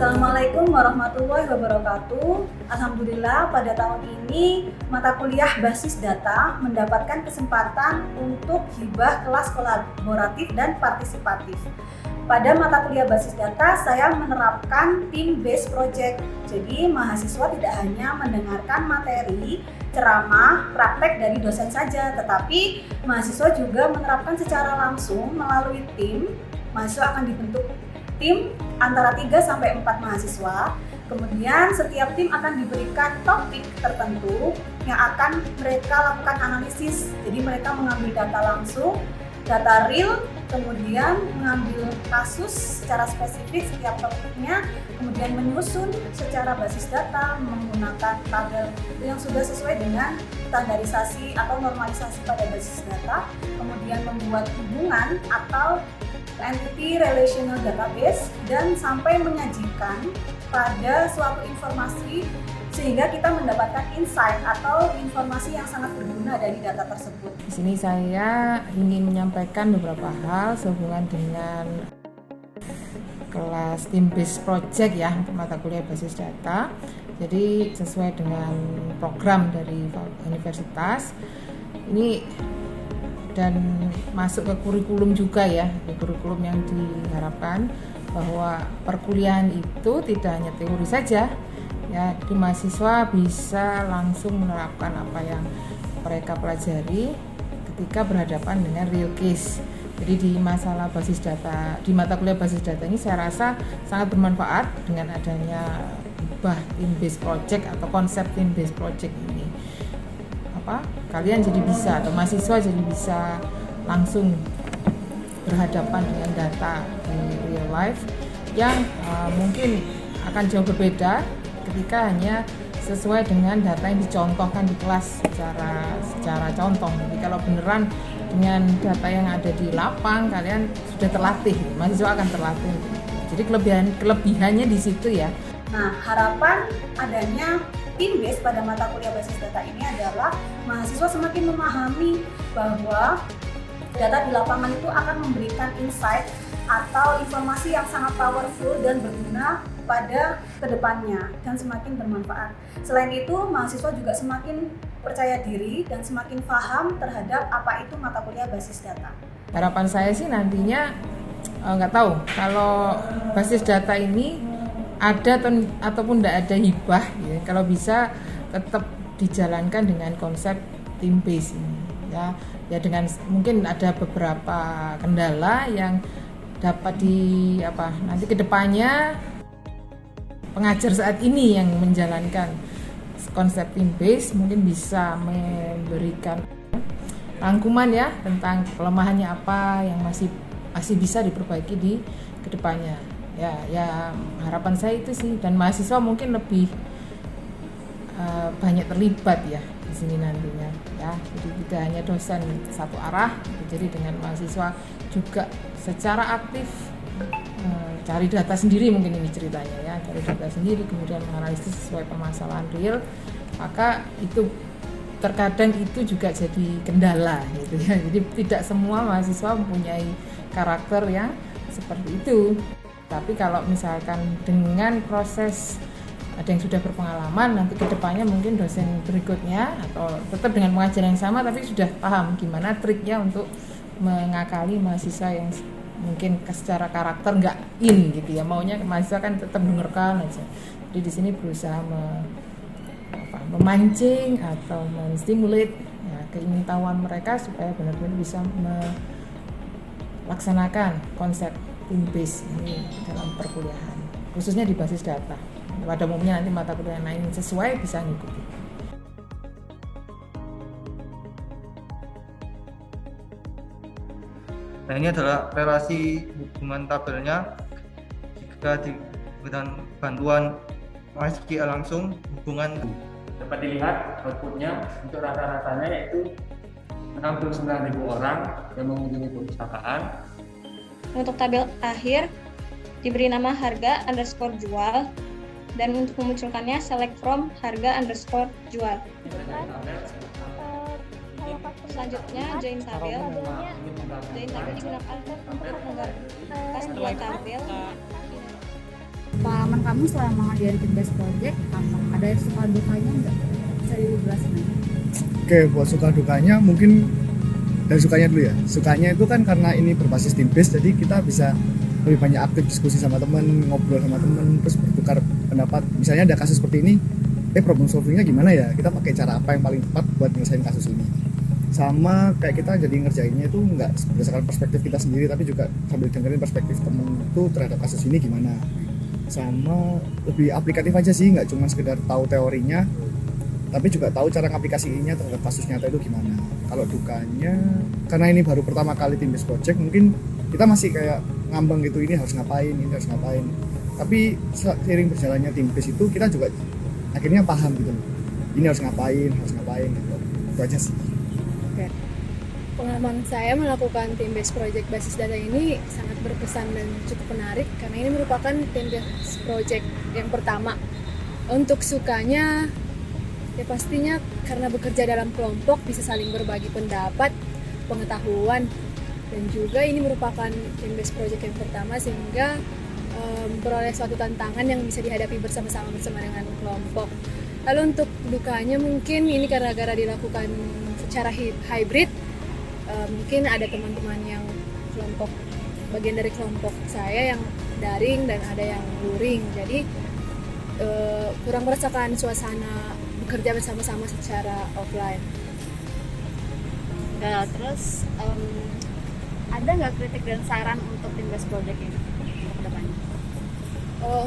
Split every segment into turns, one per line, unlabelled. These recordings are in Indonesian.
Assalamualaikum warahmatullahi wabarakatuh. Alhamdulillah pada tahun ini mata kuliah basis data mendapatkan kesempatan untuk hibah kelas kolaboratif dan partisipatif. Pada mata kuliah basis data saya menerapkan team based project. Jadi mahasiswa tidak hanya mendengarkan materi, ceramah, praktek dari dosen saja, tetapi mahasiswa juga menerapkan secara langsung melalui tim. Mahasiswa akan dibentuk tim antara 3 sampai 4 mahasiswa. Kemudian setiap tim akan diberikan topik tertentu yang akan mereka lakukan analisis. Jadi mereka mengambil data langsung, data real, kemudian mengambil kasus secara spesifik setiap topiknya, kemudian menyusun secara basis data menggunakan tabel yang sudah sesuai dengan standarisasi atau normalisasi pada basis data, kemudian membuat hubungan atau entity relational database dan sampai menyajikan pada suatu informasi sehingga kita mendapatkan insight atau informasi yang sangat berguna dari data tersebut.
Di sini saya ingin menyampaikan beberapa hal sehubungan dengan kelas team based project ya untuk mata kuliah basis data. Jadi sesuai dengan program dari universitas ini dan masuk ke kurikulum juga ya, kurikulum yang diharapkan bahwa perkuliahan itu tidak hanya teori saja ya, di mahasiswa bisa langsung menerapkan apa yang mereka pelajari ketika berhadapan dengan real case. Jadi di masalah basis data, di mata kuliah basis data ini saya rasa sangat bermanfaat dengan adanya team based project atau konsep team based project ini. Kalian jadi bisa atau mahasiswa jadi bisa langsung berhadapan dengan data di real life yang mungkin akan jauh berbeda ketika hanya sesuai dengan data yang dicontohkan di kelas secara contoh. Jadi kalau beneran dengan data yang ada di lapang kalian sudah terlatih, mahasiswa akan terlatih. Jadi kelebihannya di situ ya.
Nah, harapan adanya team based pada mata kuliah basis data ini adalah mahasiswa semakin memahami bahwa data di lapangan itu akan memberikan insight atau informasi yang sangat powerful dan berguna pada kedepannya dan semakin bermanfaat. Selain itu, mahasiswa juga semakin percaya diri dan semakin paham terhadap apa itu mata kuliah basis data.
Harapan saya sih nantinya nggak tahu kalau basis data ini ada ataupun tidak ada hibah ya, kalau bisa tetap dijalankan dengan konsep team based ini ya dengan mungkin ada beberapa kendala yang dapat nanti kedepannya pengajar saat ini yang menjalankan konsep team based mungkin bisa memberikan rangkuman ya tentang kelemahannya apa yang masih bisa diperbaiki di kedepannya. Ya harapan saya itu sih, dan mahasiswa mungkin lebih banyak terlibat ya di sini nantinya ya. Jadi tidak hanya dosen satu arah, jadi dengan mahasiswa juga secara aktif cari data sendiri, mungkin ini ceritanya ya, cari data sendiri kemudian menganalisis sesuai permasalahan real, maka itu terkadang itu juga jadi kendala gitu ya. Jadi tidak semua mahasiswa mempunyai karakter yang seperti itu. Tapi kalau misalkan dengan proses ada yang sudah berpengalaman, nanti kedepannya mungkin dosen berikutnya atau tetap dengan pengajar yang sama tapi sudah paham gimana triknya untuk mengakali mahasiswa yang mungkin secara karakter nggak in gitu ya, maunya mahasiswa kan tetap dengarkan aja. Jadi di sini berusaha memancing atau menstimulat ya, keingintahuan mereka supaya benar-benar bisa melaksanakan konsep team based ini dalam perkuliahan, khususnya di basis data. Pada umumnya nanti mata kuliah lain sesuai bisa ngikuti.
Nah, ini adalah relasi hubungan tabelnya. Jika diberikan bantuan SQL langsung, hubungan
dapat dilihat outputnya untuk rata-ratanya yaitu 69.000 orang yang mengunjungi perpustakaan.
Untuk tabel akhir diberi nama harga underscore jual, dan untuk memunculkannya select from harga underscore jual. Selanjutnya join tabel. Join tabel digunakan untuk menggunakan sebuah tabel
Pengalaman kamu selama ngajarin tim based project apa? Ada suka dukanya nggak? Bisa dijelasin aja.
Oke, buat suka dukanya mungkin dari sukanya dulu ya. Sukanya itu kan karena ini berbasis tim based, jadi kita bisa lebih banyak aktif diskusi sama temen, ngobrol sama temen, terus bertukar pendapat. Misalnya ada kasus seperti ini, problem solvingnya gimana ya? Kita pakai cara apa yang paling tepat buat nyelesain kasus ini? Sama kayak kita jadi ngerjainnya itu nggak berdasarkan perspektif kita sendiri, tapi juga sambil dengerin perspektif temen itu terhadap kasus ini gimana. Sama lebih aplikatif aja sih, nggak cuma sekedar tahu teorinya, tapi juga tahu cara ngaplikasiinnya terhadap kasus nyata itu gimana. Kalau dukanya, karena ini baru pertama kali tim based project, mungkin kita masih kayak ngambang gitu, ini harus ngapain, ini harus ngapain. Tapi seiring berjalannya tim based itu, kita juga akhirnya paham gitu, ini harus ngapain gitu. Itu aja sih.
Pengalaman saya melakukan tim based project basis data ini sangat berkesan dan cukup menarik karena ini merupakan tim based project yang pertama. Untuk sukanya, ya pastinya karena bekerja dalam kelompok bisa saling berbagi pendapat, pengetahuan, dan juga ini merupakan tim based project yang pertama sehingga memperoleh suatu tantangan yang bisa dihadapi bersama-sama dengan kelompok. Lalu untuk dukanya mungkin ini gara-gara dilakukan secara hybrid, mungkin ada teman-teman yang bagian dari kelompok saya yang daring dan ada yang luring, jadi kurang merasakan suasana bekerja bersama-sama secara offline.
Nah, terus ada nggak kritik dan saran untuk tim based project ini untuk kedepannya?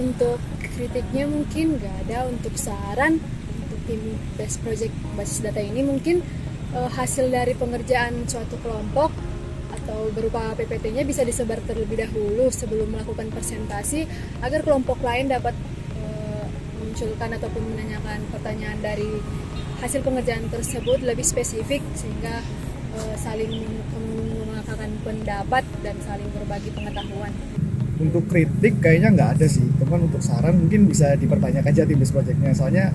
Untuk kritiknya mungkin nggak ada. Untuk saran untuk tim based project basis data ini mungkin hasil dari pengerjaan suatu kelompok atau berupa PPT-nya bisa disebar terlebih dahulu sebelum melakukan presentasi agar kelompok lain dapat memunculkan ataupun menanyakan pertanyaan dari hasil pengerjaan tersebut lebih spesifik sehingga saling mengungkapkan pendapat dan saling berbagi pengetahuan.
Untuk kritik kayaknya nggak ada sih, teman. Untuk saran mungkin bisa diperbanyak aja tim based project-nya. Soalnya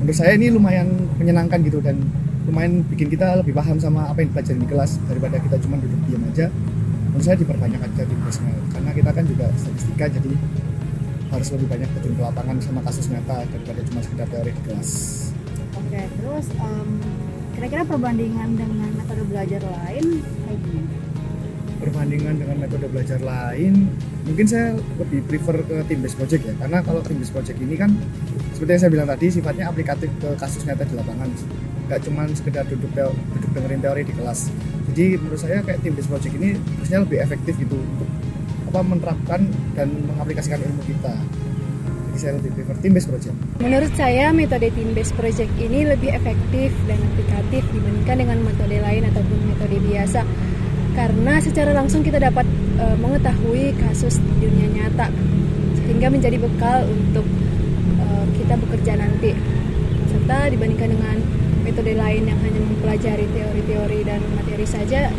menurut saya ini lumayan menyenangkan gitu dan lumayan bikin kita lebih paham sama apa yang dipelajari di kelas daripada kita cuma duduk diam aja. Menurut saya diperbanyak aja tim based-nya karena kita kan juga statistika, jadi harus lebih banyak terjun ke lapangan sama kasus nyata daripada cuma sekedar teori di kelas.
Oke, terus kira-kira perbandingan dengan metode belajar lain kayak gimana?
Perbandingan dengan metode belajar lain, mungkin saya lebih prefer ke team based project ya, karena kalau team based project ini kan seperti yang saya bilang tadi sifatnya aplikatif ke kasus nyata di lapangan, nggak cuma sekedar duduk dengerin teori di kelas. Jadi menurut saya kayak team based project ini harusnya lebih efektif gitu untuk menerapkan dan mengaplikasikan ilmu kita. Jadi saya lebih prefer team based project.
Menurut saya metode team based project ini lebih efektif dan aplikatif dibandingkan dengan metode lain ataupun metode biasa. Karena secara langsung kita dapat mengetahui kasus di dunia nyata sehingga menjadi bekal untuk kita bekerja nanti. Serta dibandingkan dengan metode lain yang hanya mempelajari teori-teori dan materi saja,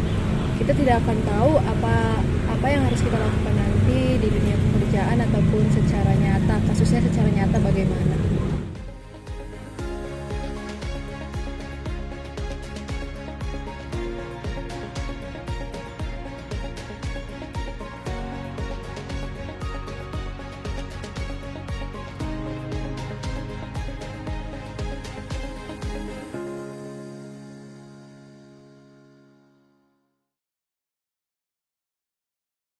kita tidak akan tahu apa yang harus kita lakukan nanti di dunia pekerjaan ataupun secara nyata, kasusnya secara nyata bagaimana.